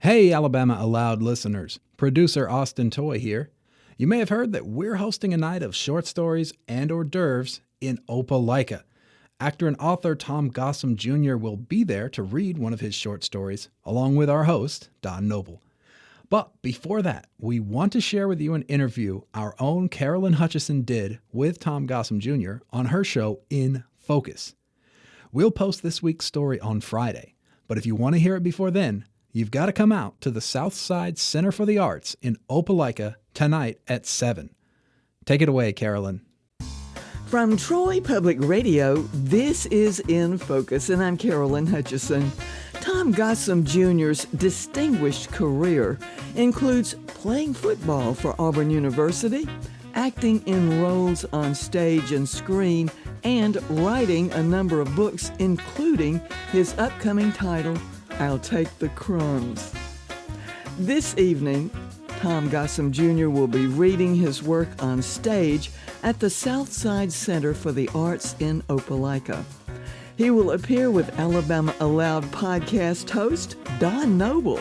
Hey, Alabama Aloud listeners. Producer Austin Toy here. You may have heard that we're hosting a night of short stories and hors d'oeuvres in Opelika. Actor and author Thom Gossom Jr. will be there to read one of his short stories, along with our host, Don Noble. But before that, we want to share with you an interview our own Carolyn Hutcheson did with Thom Gossom Jr. on her show In Focus. We'll post this week's story on Friday, but if you want to hear it before then, you've got to come out to the Southside Center for the Arts in Opelika tonight at 7. Take it away, Carolyn. From Troy Public Radio, this is In Focus, and I'm Carolyn Hutcheson. Thom Gossom Jr.'s distinguished career includes playing football for Auburn University, acting in roles on stage and screen, and writing a number of books, including his upcoming title, I'll Take the Crumbs. This evening, Thom Gossom Jr. will be reading his work on stage at the Southside Center for the Arts in Opelika. He will appear with Alabama Aloud podcast host Don Noble,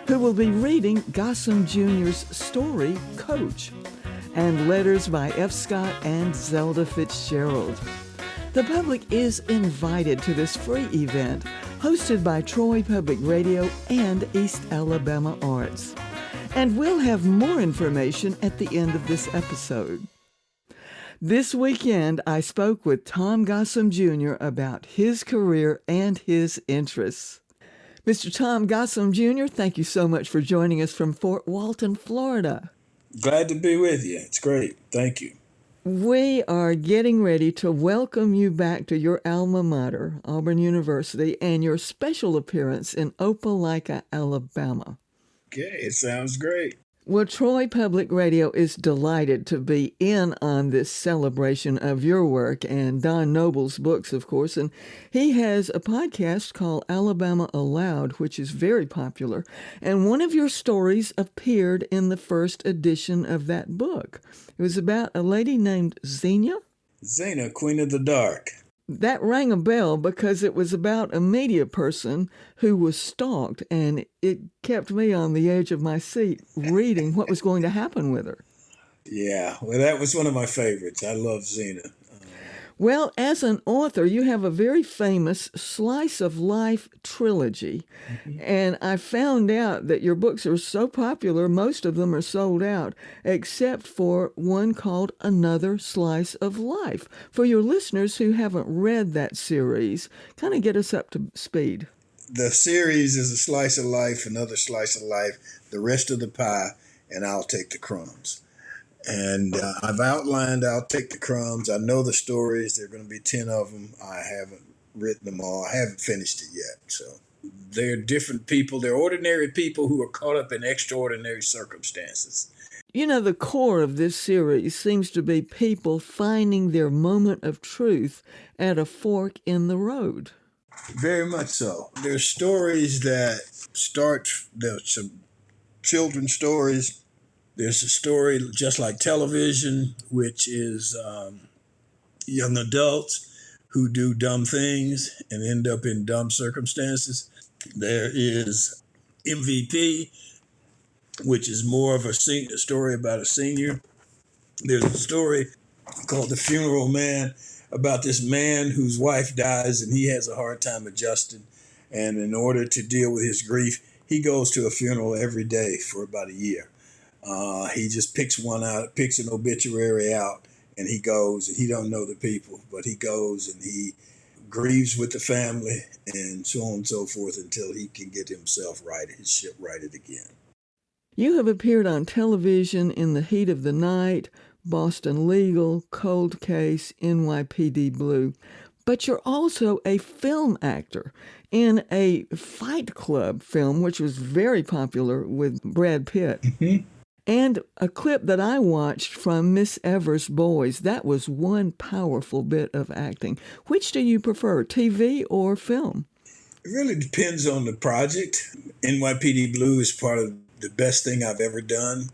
who will be reading Gossom Jr.'s story, Coach, and letters by F. Scott and Zelda Fitzgerald. The public is invited to this free event hosted by Troy Public Radio and East Alabama Arts. And we'll have more information at the end of this episode. This weekend, I spoke with Thom Gossom Jr. about his career and his interests. Mr. Thom Gossom Jr., thank you so much for joining us from Fort Walton, Florida. Glad to be with you. It's great. Thank you. We are getting ready to welcome you back to your alma mater, Auburn University, and your special appearance in Opelika, Alabama. Okay, it sounds great. Well, Troy Public Radio is delighted to be in on this celebration of your work and Don Noble's books, of course. And he has a podcast called Alabama Aloud, which is very popular. And one of your stories appeared in the first edition of that book. It was about a lady named Xena. Xena, Queen of the Dark. That rang a bell because it was about a media person who was stalked, and it kept me on the edge of my seat reading what was going to happen with her. Yeah, well, that was one of my favorites. I love Xena. Well, as an author, you have a very famous slice of life trilogy. Mm-hmm. And I found out that your books are so popular, most of them are sold out, except for one called Another Slice of Life. For your listeners who haven't read that series, kind of get us up to speed. The series is A Slice of Life, Another Slice of Life, The Rest of the Pie, and I'll Take the Crumbs. And I've outlined I'll Take the Crumbs. I know the stories. There are going to be 10 of them. I haven't written them all. I haven't finished it yet. So they're different people. They're ordinary people who are caught up in extraordinary circumstances. You know, the core of this series seems to be people finding their moment of truth at a fork in the road. Very much so. There's stories that there's some children's stories. There's a story just like television, which is young adults who do dumb things and end up in dumb circumstances. There is MVP, which is more of a story about a senior. There's a story called The Funeral Man about this man whose wife dies and he has a hard time adjusting. And in order to deal with his grief, he goes to a funeral every day for about a year. He just picks an obituary out, and he goes, and he don't know the people, but he goes and he grieves with the family and so on and so forth until he can get himself righted, his ship righted again. You have appeared on television in The Heat of the Night, Boston Legal, Cold Case, NYPD Blue, but you're also a film actor in a Fight Club film, which was very popular with Brad Pitt. Mm-hmm. And a clip that I watched from Miss Evers' Boys, that was one powerful bit of acting. Which do you prefer, TV or film? It really depends on the project. NYPD Blue is part of the best thing I've ever done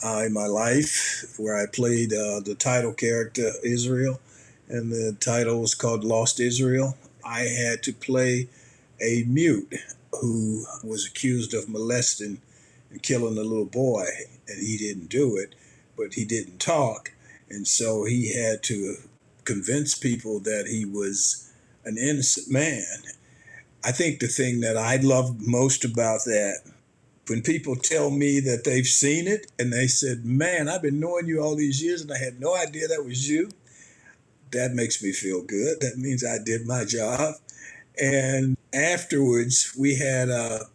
in my life, where I played the title character, Israel, and the title was called Lost Israel. I had to play a mute who was accused of molesting and killing a little boy, and he didn't do it, but he didn't talk. And so he had to convince people that he was an innocent man. I think the thing that I love most about that, when people tell me that they've seen it and they said, man, I've been knowing you all these years and I had no idea that was you, that makes me feel good. That means I did my job. And afterwards, we had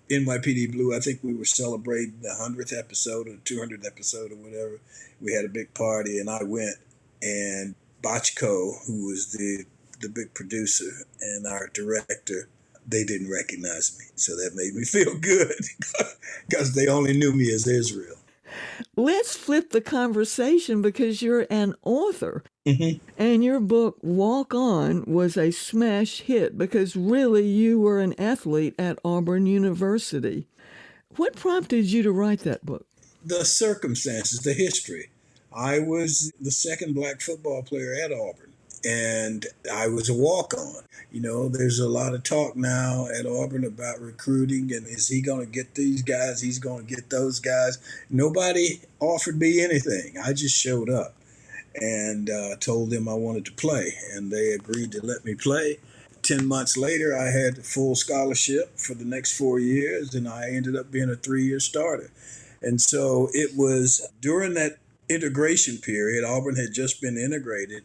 NYPD Blue. I think we were celebrating the 100th episode or 200th episode or whatever. We had a big party, and I went. And Bachko, who was the big producer and our director, they didn't recognize me. So that made me feel good because they only knew me as Israel. Let's flip the conversation because you're an author. Mm-hmm. And your book, Walk On, was a smash hit because really you were an athlete at Auburn University. What prompted you to write that book? The circumstances, the history. I was the second black football player at Auburn, and I was a walk-on. You know, there's a lot of talk now at Auburn about recruiting, and is he going to get these guys? He's going to get those guys. Nobody offered me anything. I just showed up and told them I wanted to play, and they agreed to let me play. 10 months later, I had a full scholarship for the next 4 years, and I ended up being a 3-year starter. And so it was during that integration period. Auburn had just been integrated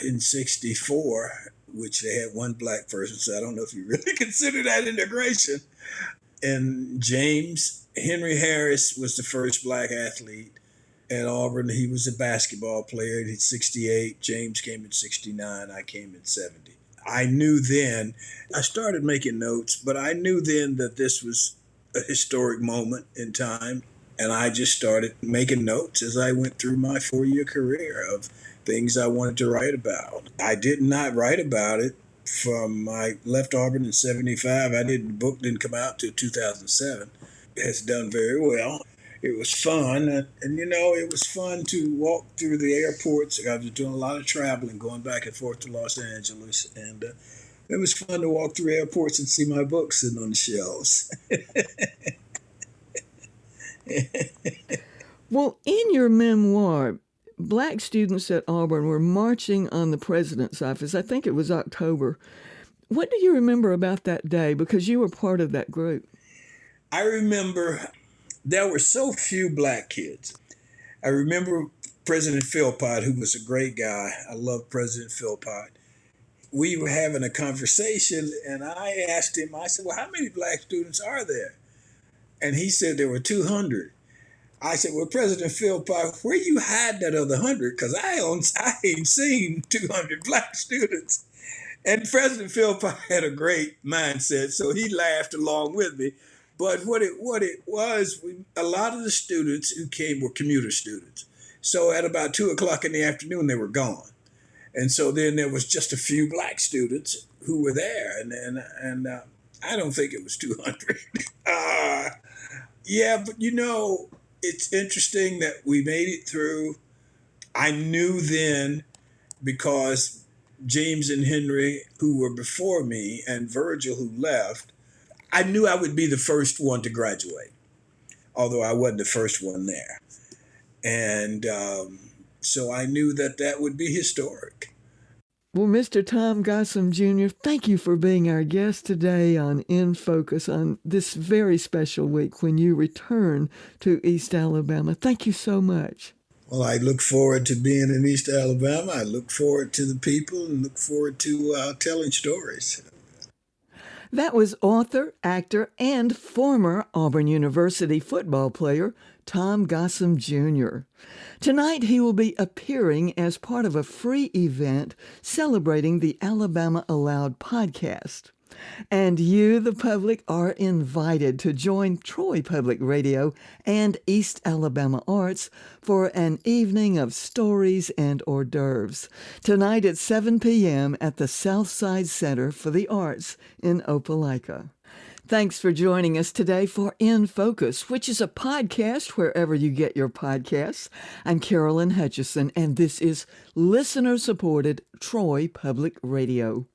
in '64, which they had one black person, so I don't know if you really consider that integration. And James Henry Harris was the first black athlete at Auburn. He was a basketball player. He's 68. James came in 69. I came in 70. I knew then, I started making notes, but I knew then that this was a historic moment in time. And I just started making notes as I went through my 4-year career of things I wanted to write about. I did not write about it from I left Auburn in 75. The book didn't come out till 2007. It has done very well. It was fun. And you know, it was fun to walk through the airports. I was doing a lot of traveling, going back and forth to Los Angeles. And it was fun to walk through airports and see my books sitting on the shelves. Well, in your memoir, black students at Auburn were marching on the president's office. I think it was October. What do you remember about that day? Because you were part of that group. I remember there were so few black kids. I remember President Philpott, who was a great guy. I love President Philpott. We were having a conversation, and I asked him, I said, well, how many black students are there? And he said there were 200. I said, well, President Philpott, where you hide that other 100? Because I ain't seen 200 black students. And President Philpott had a great mindset, so he laughed along with me. But what it was, a lot of the students who came were commuter students. So at about 2 o'clock in the afternoon, they were gone. And so then there was just a few black students who were there. And I don't think it was 200. Yeah, but you know, it's interesting that we made it through. I knew then, because James and Henry, who were before me, and Virgil, who left, I knew I would be the first one to graduate, although I wasn't the first one there. And so I knew that would be historic. Well, Mr. Thom Gossom Jr., thank you for being our guest today on In Focus on this very special week when you return to East Alabama. Thank you so much. Well, I look forward to being in East Alabama. I look forward to the people and look forward to telling stories. That was author, actor, and former Auburn University football player Thom Gossom Jr. Tonight, he will be appearing as part of a free event celebrating the Alabama Aloud podcast. And you, the public, are invited to join Troy Public Radio and East Alabama Arts for an evening of stories and hors d'oeuvres. Tonight at 7 p.m. at the Southside Center for the Arts in Opelika. Thanks for joining us today for In Focus, which is a podcast wherever you get your podcasts. I'm Carolyn Hutcheson, and this is listener-supported Troy Public Radio.